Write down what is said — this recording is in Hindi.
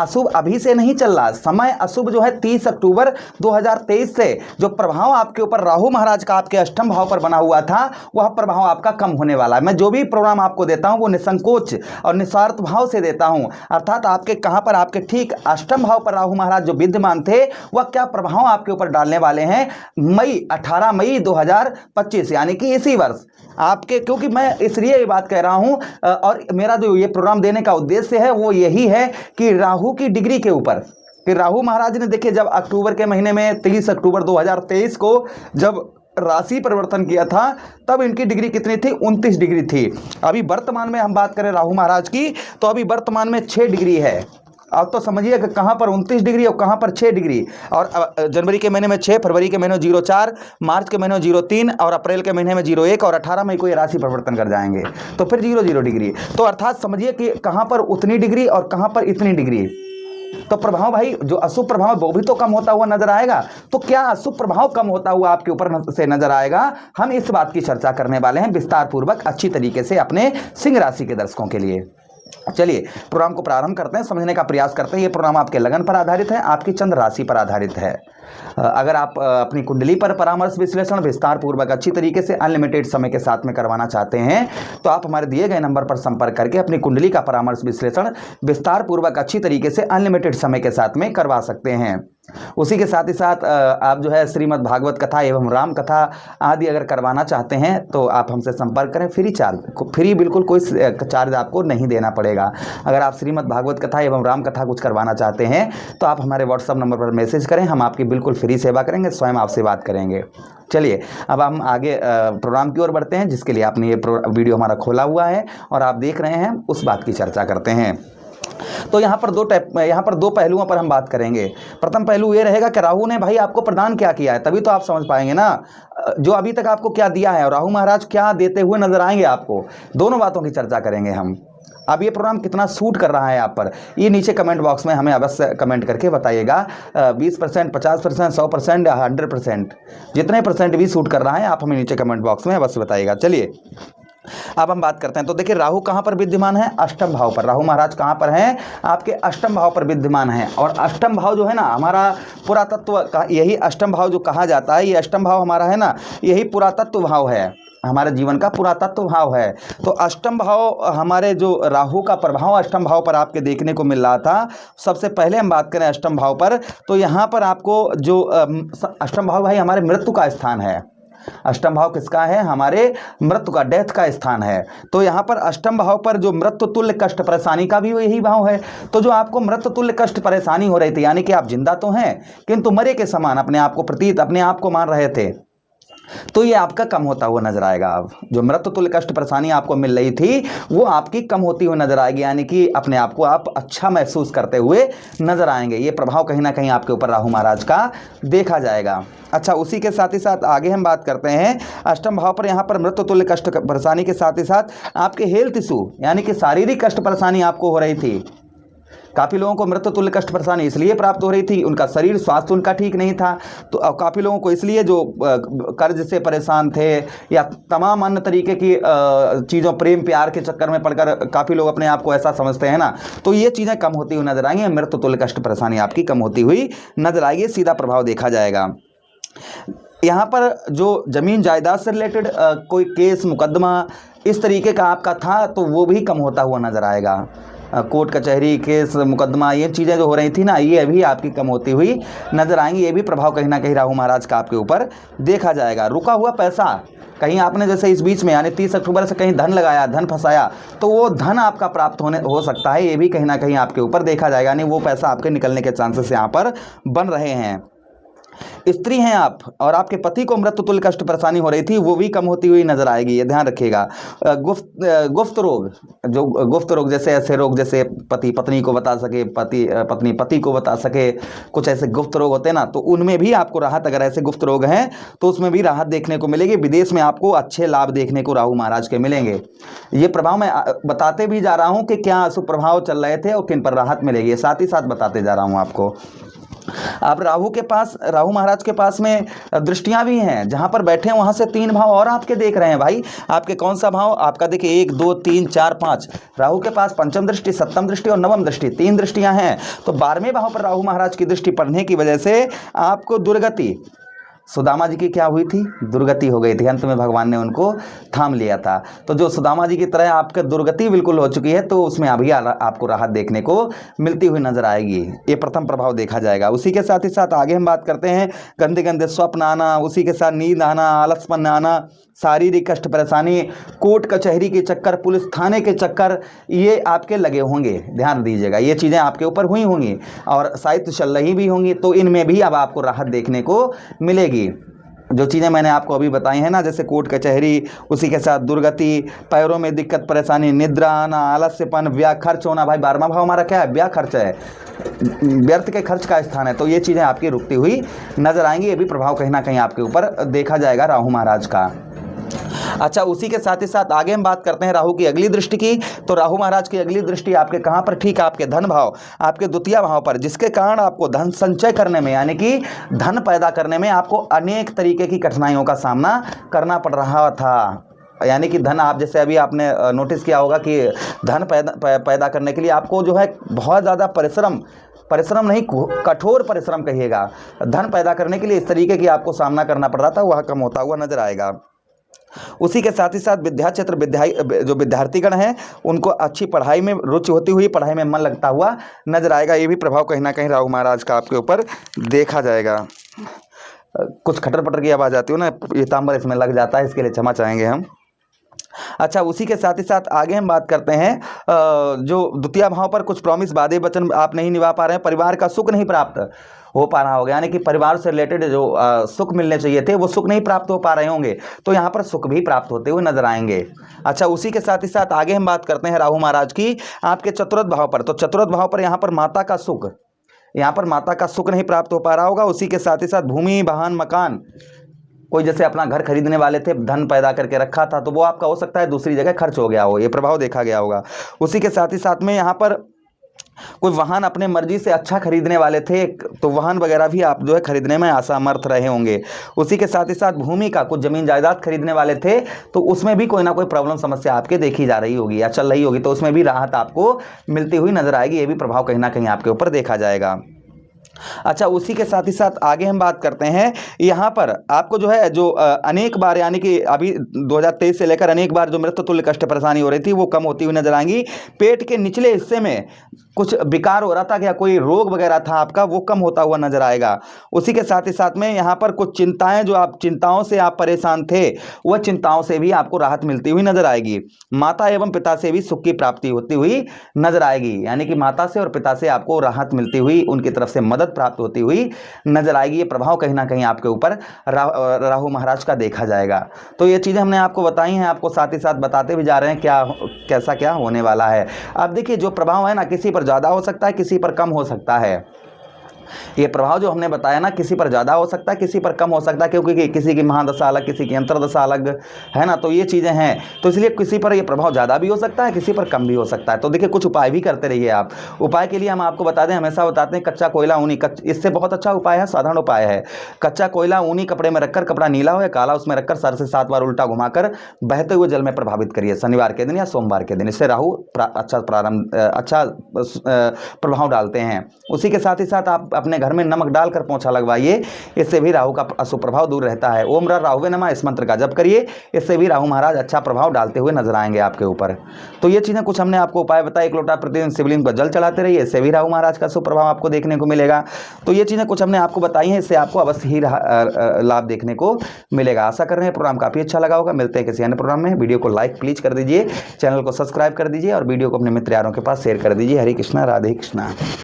अशुभ अभी से नहीं चल रहा, समय अशुभ जो है 30 अक्टूबर 2023 से जो प्रभाव आपके ऊपर राहु महाराज का आपके अष्टम भाव पर बना हुआ था वह प्रभाव आपका कम होने वाला है। मैं जो भी प्रोग्राम आपको देता हूं वो निसंकोच और निस्वार्थ भाव से देता हूं, अर्थात आपके कहां पर आपके ठीक अष्टम भाव पर राहु महाराज जो विद्यमान थे वह क्या प्रभाव आपके ऊपर डालने वाले हैं 18 मई 2025 यानी कि इसी वर्ष आपके। क्योंकि मैं इसलिए ये बात कह रहा हूं और मेरा जो ये प्रोग्राम देने का उद्देश्य है वो यही है कि राहु की डिग्री के ऊपर, कि राहु महाराज ने देखिए जब अक्टूबर के महीने में 30 अक्टूबर 2023 को जब राशि परिवर्तन किया था तब इनकी डिग्री कितनी थी, 29 डिग्री थी। अभी वर्तमान में हम बात करें राहु महाराज की तो अभी वर्तमान में 6 डिग्री है। अब तो समझिए कि कहां पर 29 डिग्री और कहां पर 6 डिग्री। और जनवरी के महीने में 6, फरवरी के महीने में 0.4, मार्च के महीने में 0.3 और अप्रैल के महीने में 0.1 और 18 मई को ये राशि परिवर्तन कर जाएंगे तो फिर 0 डिग्री। तो अर्थात समझिए कि कहां पर उतनी डिग्री और कहां पर इतनी डिग्री। तो प्रभाव भाई जो अशुभ प्रभाव वो भी तो कम होता हुआ नजर आएगा। तो क्या अशुभ प्रभाव कम होता हुआ आपके ऊपर से नजर आएगा, हम इस बात की चर्चा करने वाले हैं विस्तार पूर्वक अच्छी तरीके से अपने सिंह राशि के दर्शकों के लिए। चलिए प्रोग्राम को प्रारंभ करते हैं, समझने का प्रयास करते हैं। ये प्रोग्राम आपके लगन पर आधारित है, आपकी चंद्र राशि पर आधारित है। अगर आप अपनी कुंडली पर परामर्श विश्लेषण विस्तार पूर्वक अच्छी तरीके से अनलिमिटेड समय के साथ में करवाना चाहते हैं तो आप हमारे दिए गए नंबर पर संपर्क करके अपनी कुंडली का परामर्श विश्लेषण विस्तार पूर्वक अच्छी तरीके से अनलिमिटेड समय के साथ में करवा सकते हैं। उसी के साथ ही साथ आप जो है श्रीमद् भागवत कथा एवं राम कथा आदि अगर करवाना चाहते हैं तो आप हमसे संपर्क करें, फ्री बिल्कुल कोई चार्ज आपको नहीं देना पड़ेगा। अगर आप श्रीमद् भागवत कथा एवं राम कथा कुछ करवाना चाहते हैं तो आप हमारे व्हाट्सएप नंबर पर मैसेज करें, हम आपकी बिल्कुल फ्री सेवा करेंगे, स्वयं आपसे बात करेंगे। चलिए अब हम आगे प्रोग्राम की ओर बढ़ते हैं जिसके लिए आपने ये वीडियो हमारा खोला हुआ है और आप देख रहे हैं, उस बात की चर्चा करते हैं। तो यहाँ पर दो पहलुओं पर हम बात करेंगे। प्रथम पहलू ये रहेगा कि राहु ने भाई आपको प्रदान क्या किया है, तभी तो आप समझ पाएंगे ना जो अभी तक आपको क्या दिया है और राहु महाराज क्या देते हुए नजर आएंगे आपको, दोनों बातों की चर्चा करेंगे हम। अब ये प्रोग्राम कितना सूट कर रहा है आप पर, ये नीचे कमेंट बॉक्स में हमें अवश्य कमेंट करके बताइएगा। 20%, 50%, 100% या 100%, जितने परसेंट भी सूट कर रहा है आप हमें नीचे कमेंट बॉक्स में अवश्य बताइएगा। चलिए अब हम बात करते हैं। तो देखिए राहु कहाँ पर विद्यमान है, अष्टम भाव पर। राहु महाराज कहाँ पर हैं, आपके अष्टम भाव पर विद्यमान है। और अष्टम भाव जो है ना हमारा पुरातत्व का, यही अष्टम भाव जो कहा जाता है, ये अष्टम भाव हमारा है ना, यही पुरातत्व भाव है, हमारे जीवन का पुरातत्व भाव है। तो अष्टम भाव हमारे जो राहु का प्रभाव अष्टम भाव पर आपके देखने को मिल रहा था। सबसे पहले हम बात करें अष्टम भाव पर, तो यहाँ पर आपको जो अष्टम भाव भाई हमारे मृत्यु का स्थान है। अष्टम भाव किसका है, हमारे मृत्यु का, डेथ का स्थान है। तो यहाँ पर अष्टम भाव पर जो मृत्यु तुल्य कष्ट परेशानी का भी यही भाव है। तो जो आपको मृत्यु तुल्य कष्ट परेशानी हो रही थी, यानी कि आप जिंदा तो हैं किंतु मरे के समान अपने आप को प्रतीत, अपने आप को मान रहे थे, तो ये आपका कम होता हुआ नजर आएगा। अब जो मृत्यु तुल्य कष्ट परेशानी आपको मिल रही थी वो आपकी कम होती हुई नजर आएगी, यानी कि अपने आप को आप अच्छा महसूस करते हुए नजर आएंगे। ये प्रभाव कहीं ना कहीं आपके ऊपर राहु महाराज का देखा जाएगा। अच्छा, उसी के साथ ही साथ आगे हम बात करते हैं अष्टम भाव पर। यहाँ पर मृत्यु तुल्य कष्ट परेशानी के साथ ही साथ आपके हेल्थ इशू, यानी कि शारीरिक कष्ट परेशानी आपको हो रही थी। काफ़ी लोगों को मृत्यु तुल्य कष्ट परेशानी इसलिए प्राप्त हो रही थी, उनका शरीर स्वास्थ्य उनका ठीक नहीं था। तो काफ़ी लोगों को इसलिए जो कर्ज से परेशान थे या तमाम अन्य तरीके की चीज़ों, प्रेम प्यार के चक्कर में पड़कर काफ़ी लोग अपने आप को ऐसा समझते हैं ना, तो ये चीज़ें कम होती हुई नजर आएंगी। मृत्यु तुल्य कष्ट परेशानी आपकी कम होती हुई नजर आएगी, सीधा प्रभाव देखा जाएगा। यहाँ पर जो जमीन जायदाद से रिलेटेड कोई केस मुकदमा इस तरीके का आपका था तो वो भी कम होता हुआ नजर आएगा। कोर्ट कचहरी केस मुकदमा ये चीज़ें जो हो रही थी ना, ये अभी आपकी कम होती हुई नजर आएंगी। ये भी प्रभाव कहीं ना कहीं राहु महाराज का आपके ऊपर देखा जाएगा। रुका हुआ पैसा, कहीं आपने जैसे इस बीच में यानी 30 अक्टूबर से कहीं धन लगाया, धन फंसाया, तो वो धन आपका प्राप्त हो सकता है। ये भी कहीं ना कहीं आपके ऊपर देखा जाएगा, यानी वो पैसा आपके निकलने के चांसेस यहाँ पर बन रहे हैं। स्त्री हैं आप और आपके पति को मृत्यु तुल्य कष्ट परेशानी हो रही थी, वो भी कम होती हुई नजर आएगी, ये ध्यान रखिएगा। गुप्त रोग, जो गुप्त रोग जैसे ऐसे रोग जैसे पति पत्नी को बता सके, पत्नी पति को बता सके, कुछ ऐसे गुप्त रोग होते हैं ना, तो उनमें भी आपको राहत, अगर ऐसे गुप्त रोग हैं तो उसमें भी राहत देखने को मिलेगी। विदेश में आपको अच्छे लाभ देखने को राहु महाराज के मिलेंगे। ये प्रभाव मैं बताते भी जा रहा हूँ कि क्या अशुभ प्रभाव चल रहे थे और किन पर राहत मिलेगी, साथ ही साथ बताते जा रहा हूँ आपको। आप राहु के पास, राहु महाराज के पास में दृष्टियां भी हैं, जहां पर बैठे हैं वहां से 3 भाव और आपके देख रहे हैं भाई। आपके कौन सा भाव आपका देखिए, 1 2 3 4 5, राहु के पास पंचम दृष्टि, सप्तम दृष्टि और नवम दृष्टि, 3 दृष्टियां हैं। तो 12वें भाव पर राहु महाराज की दृष्टि पड़ने की वजह से आपको दुर्गति, सुदामा जी की क्या हुई थी, दुर्गति हो गई थी, अंत में भगवान ने उनको थाम लिया था। तो जो सुदामा जी की तरह आपके दुर्गति बिल्कुल हो चुकी है, तो उसमें अभी आपको राहत देखने को मिलती हुई नजर आएगी। ये प्रथम प्रभाव देखा जाएगा। उसी के साथ ही साथ आगे हम बात करते हैं, गंदे गंदे स्वप्न आना, उसी के साथ नींद आना, आलसपन आना, शारीरिक कष्ट परेशानी, कोर्ट कचहरी के चक्कर, पुलिस थाने के चक्कर, ये आपके लगे होंगे, ध्यान दीजिएगा। ये चीज़ें आपके ऊपर हुई होंगी और शायद चल रही भी होंगी, तो इनमें भी अब आपको राहत देखने को मिलेगी। जो चीज़ें मैंने आपको अभी बताई हैं ना, जैसे कोर्ट कचहरी, उसी के साथ दुर्गति, पैरों में दिक्कत परेशानी, निद्रा आना, आलस्यपन, व्यय खर्च होना। भाई 12वां भाव हमारा क्या है, व्यय खर्च है, व्यर्थ के खर्च का स्थान है। तो ये चीज़ें आपकी रुकती हुई नजर आएंगी। ये भी प्रभाव कहीं ना कहीं आपके ऊपर देखा जाएगा राहु महाराज का। अच्छा, उसी के साथ ही साथ आगे हम बात करते हैं राहु की अगली दृष्टि की। तो राहु महाराज की अगली दृष्टि आपके कहां पर, ठीक है, आपके धन भाव, आपके द्वितीय भाव पर, जिसके कारण आपको धन संचय करने में, यानी कि धन पैदा करने में आपको अनेक तरीके की कठिनाइयों का सामना करना पड़ रहा था। यानी कि धन, आप जैसे अभी आपने नोटिस किया होगा कि धन पैदा करने के लिए आपको जो है बहुत ज़्यादा परिश्रम नहीं, कठोर परिश्रम कहिएगा, धन पैदा करने के लिए इस तरीके की आपको सामना करना पड़ रहा था, वह कम होता हुआ नजर आएगा। उसी के साथ ही साथ जो विद्यार्थीगण हैं, उनको अच्छी पढ़ाई में रुचि होती हुई, पढ़ाई में मन लगता हुआ नजर आएगा। ये भी प्रभाव कहीं ना कहीं राहु महाराज का आपके ऊपर देखा जाएगा। कुछ खटर पटर की आवाज़ आती हो ना, ये तांबर इसमें लग जाता है, इसके लिए क्षमा चाहेंगे हम। अच्छा, उसी के साथ ही साथ आगे हम बात करते हैं, जो द्वितीय भाव पर कुछ प्रॉमिस, वादे वचन आप नहीं निभा पा रहे हैं, परिवार का सुख नहीं प्राप्त हो पा रहा होगा, यानी कि परिवार से रिलेटेड जो सुख मिलने चाहिए थे वो सुख नहीं प्राप्त हो पा रहे होंगे, तो यहाँ पर सुख भी प्राप्त होते हुए नजर आएंगे। अच्छा, उसी के साथ ही साथ आगे हम बात करते हैं राहु महाराज की आपके चतुर्थ भाव पर। तो चतुर्थ भाव पर यहाँ पर माता का सुख, यहाँ पर माता का सुख नहीं प्राप्त हो पा रहा होगा। उसी के साथ ही साथ भूमि, वाहन, मकान, कोई जैसे अपना घर खरीदने वाले थे, धन पैदा करके रखा था, तो वो आपका हो सकता है दूसरी जगह खर्च हो गया हो, ये प्रभाव देखा गया होगा। उसी के साथ ही साथ में यहाँ पर कोई वाहन अपने मर्जी से अच्छा खरीदने वाले थे, तो वाहन वगैरह भी आप जो है खरीदने में असमर्थ रहे होंगे। उसी के साथ ही साथ भूमि का, कुछ जमीन जायदाद खरीदने वाले थे, तो उसमें भी कोई ना कोई प्रॉब्लम समस्या आपके देखी जा रही होगी या चल रही होगी, तो उसमें भी राहत आपको मिलती हुई नजर आएगी। ये भी प्रभाव कहीं ना कहीं आपके ऊपर देखा जाएगा। अच्छा, उसी के साथ ही साथ आगे हम बात करते हैं, यहाँ पर आपको जो है जो अनेक बार, यानी कि अभी 2023 से लेकर अनेक बार जो मृत्यु तुल्य कष्ट परेशानी हो रही थी वो कम होती हुई नजर आएंगी। पेट के निचले हिस्से में कुछ विकार हो रहा था, क्या कोई रोग वगैरह था आपका, वो कम होता हुआ नजर आएगा। उसी के साथ ही साथ में यहाँ पर कुछ चिंताएं, जो आप चिंताओं से आप परेशान थे, वह चिंताओं से भी आपको राहत मिलती हुई नजर आएगी। माता एवं पिता से भी सुख की प्राप्ति होती हुई नजर आएगी, यानी कि माता से और पिता से आपको राहत मिलती हुई, उनकी तरफ से मदद प्राप्त होती हुई नजर आएगी। ये प्रभाव कहीं ना कहीं आपके ऊपर राहु महाराज का देखा जाएगा। तो ये चीजें हमने आपको बताई हैं, आपको साथ ही साथ बताते भी जा रहे हैं कैसा क्या होने वाला है। अब देखिए, जो प्रभाव है ना, किसी पर ज्यादा हो सकता है, किसी पर कम हो सकता है। ये प्रभाव जो हमने बताया ना, किसी पर ज़्यादा हो सकता है, किसी पर कम हो सकता है, क्योंकि किसी की महादशा अलग, किसी की अंतर्दशा अलग है ना, तो ये चीज़ें हैं। तो इसलिए किसी पर ये प्रभाव ज़्यादा भी हो सकता है, किसी पर कम भी हो सकता है। तो देखिए, कुछ उपाय भी करते रहिए आप। उपाय के लिए हम आपको बता दें, हमेशा बताते हैं कच्चा कोयला ऊनी, इससे बहुत अच्छा उपाय है, साधारण उपाय है। कच्चा कोयला ऊनी कपड़े में रखकर, कपड़ा नीला हो या काला, उसमें रखकर सर से 7 बार उल्टा घुमाकर बहते हुए जल में प्रभावित करिए, शनिवार के दिन या सोमवार के दिन। इससे राहु अच्छा प्रभाव डालते हैं। उसी के साथ ही साथ आप अपने घर में नमक डालकर पोंछा लगवाइए, इससे भी राहु का अशुभ प्रभाव दूर रहता है। ओम राहुवे नमः, इस मंत्र का जप करिए, इससे भी राहु महाराज अच्छा प्रभाव डालते हुए नजर आएंगे आपके ऊपर। तो ये चीजें कुछ हमने आपको उपाय बताए। 1 लोटा प्रतिदिन शिवलिंग पर जल चढ़ाते रहिए, इससे भी राहु महाराज का अशुभ प्रभाव आपको देखने को मिलेगा। तो ये चीजें कुछ हमने आपको बताई हैं, इससे आपको अवश्य ही लाभ देखने को मिलेगा। आशा कर रहे हैं प्रोग्राम काफी अच्छा लगा होगा। मिलते हैं किसी अन्य प्रोग्राम में। वीडियो को लाइक प्लीज कर दीजिए, चैनल को सब्सक्राइब कर दीजिए और वीडियो को अपने मित्र यारों के पास शेयर कर दीजिए। हरे कृष्णा, राधे कृष्णा।